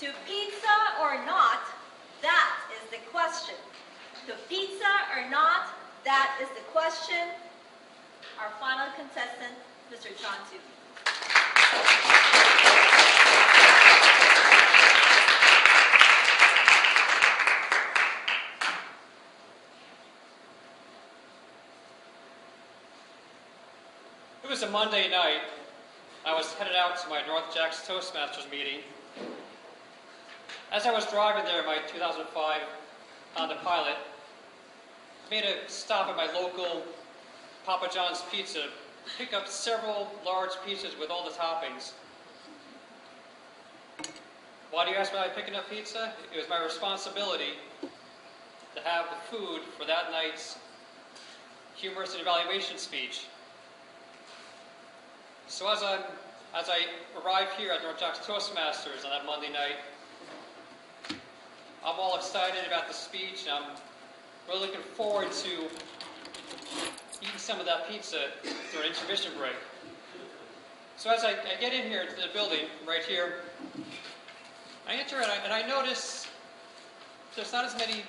To pizza or not, that is the question. To pizza or not, that is the question. Our final contestant, Mr. John Twomey. It was a Monday night. I was headed out to my North Jacks Toastmasters meeting. As I was driving there in my 2005 Honda Pilot, I made a stop at my local Papa John's Pizza to pick up several large pizzas with all the toppings. Why do you ask me why I'm picking up pizza? It was my responsibility to have the food for that night's humorous and evaluation speech. So as I arrived here at North Jacks Toastmasters on that Monday night, I'm all excited about the speech, and I'm really looking forward to eating some of that pizza during intermission break. So as I get in here to the building, right here, I enter and I notice there's not as many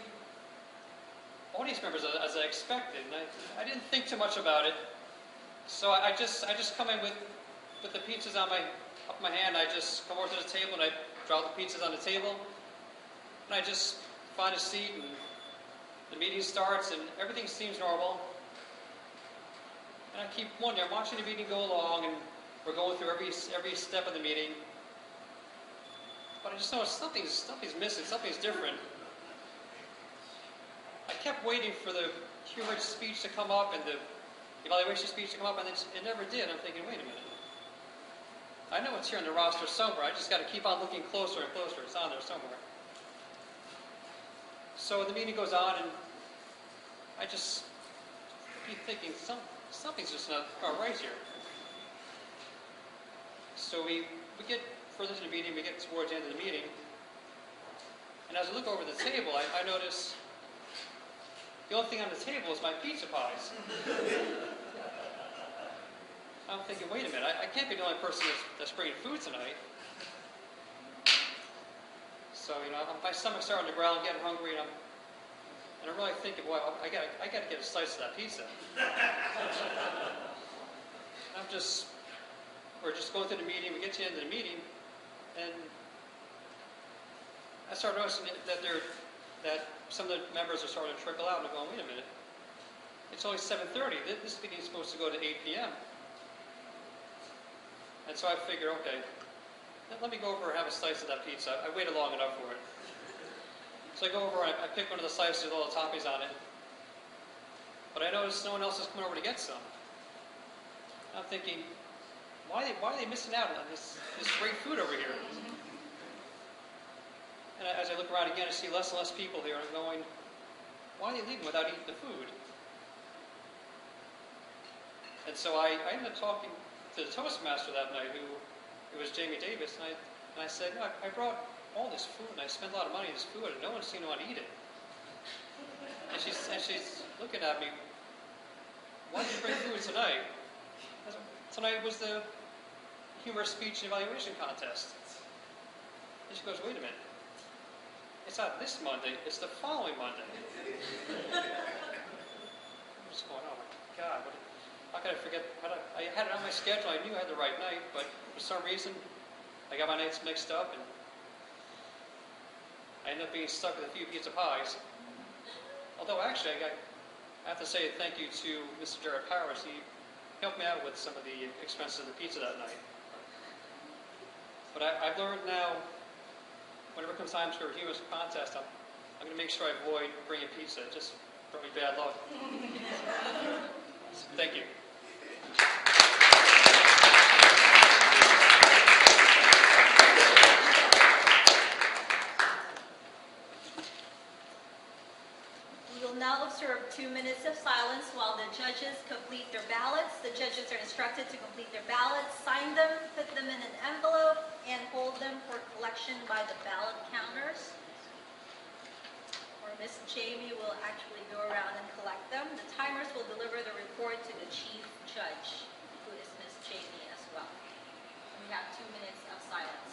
audience members as I expected. And I didn't think too much about it. So I just come in with the pizzas up my hand. I just come over to the table and I drop the pizzas on the table. And I just find a seat and the meeting starts and everything seems normal. And I keep wondering, I'm watching the meeting go along and we're going through every step of the meeting. But I just noticed something's missing, something's different. I kept waiting for the humorous speech to come up and the evaluation speech to come up, and it never did. I'm thinking, wait a minute. I know it's here in the roster somewhere. I just got to keep on looking closer and closer. It's on there somewhere. So the meeting goes on, and I just keep thinking, something's just not right here. So we get further into the meeting, we get towards the end of the meeting, and as I look over the table, I notice the only thing on the table is my pizza pies. I'm thinking, wait a minute, I can't be the only person that's bringing food tonight. So, my stomach's starting to growl, I'm getting hungry, and I'm really thinking, well, I gotta get a slice of that pizza. We're just going through the meeting, we get to the end of the meeting, and I start noticing that some of the members are starting to trickle out, and I'm going, wait a minute, it's only 7:30, this meeting is supposed to go to 8 p.m. And so I figured, okay, let me go over and have a slice of that pizza. I waited long enough for it. So I go over and I pick one of the slices with all the toppings on it. But I noticed no one else is coming over to get some. I'm thinking, why are they missing out on this great food over here? And as I look around again, I see less and less people here, and I'm going, why are they leaving without eating the food? And so I ended up talking to the Toastmaster that night, it was Jamie Davis, and I said, I brought all this food, and I spent a lot of money on this food, and no one seemed to want to eat it. And she's looking at me, why did you bring food tonight? I said, tonight was the humorous speech and evaluation contest. And she goes, wait a minute. It's not this Monday, it's the following Monday. I'm just going, oh my God, how could I forget? I had it on my schedule, I knew I had the right night, but for some reason, I got my nights mixed up, and I ended up being stuck with a few pizza pies. Although actually, I have to say thank you to Mr. Jared Powers. He helped me out with some of the expenses of the pizza that night. But I've learned now, whenever it comes time for a humorous contest, I'm going to make sure I avoid bringing pizza. It just brought me bad luck. Thank you. We will now observe 2 minutes of silence while the judges complete their ballots. The judges are instructed to complete their ballots, sign them, put them in an envelope, and hold them for collection by the ballot counters. Or Miss Jamie will actually go around and collect them. The timers will deliver the report to the chief judge, who is Miss Jamie as well. We have 2 minutes of silence.